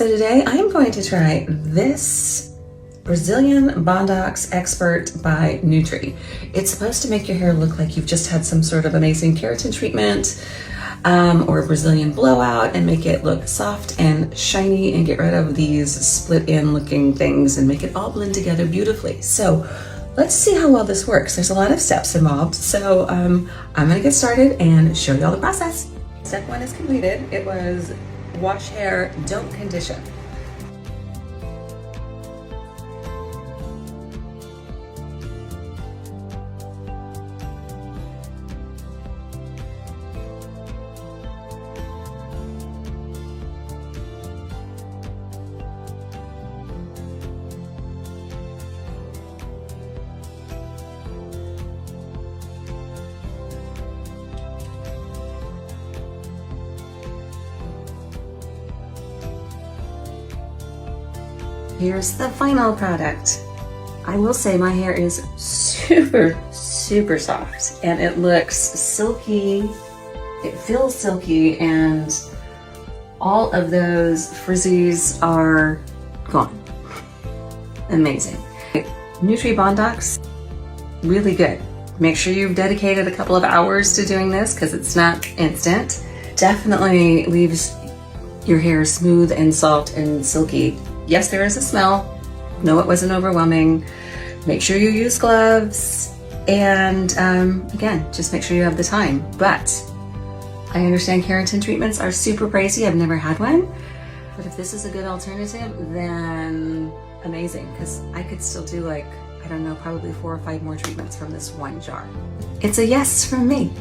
So today I'm going to try this Brazilian Bondox Expert by Nutree. It's supposed to make your hair look like you've just had some sort of amazing keratin treatment or a Brazilian blowout, and make it look soft and shiny and get rid of these split in looking things and make it all blend together beautifully. So let's see how well this works. There's a lot of steps involved. So I'm gonna get started and show you all the process. Step one is completed. It was wash hair, don't condition. Here's the final product. I will say my hair is super soft and it looks silky. It feels silky and all of those frizzies are gone. Amazing. Nutree Bondox, really good. Make sure you've dedicated a couple of hours to doing this because it's not instant. Definitely leaves your hair smooth and soft and silky. Yes, there is a smell. No, it wasn't overwhelming. Make sure you use gloves. And again, just make sure you have the time. But I understand keratin treatments are super pricey. I've never had one. But if this is a good alternative, then amazing. Because I could still do, like, I don't know, probably 4 or 5 more treatments from this one jar. It's a yes from me.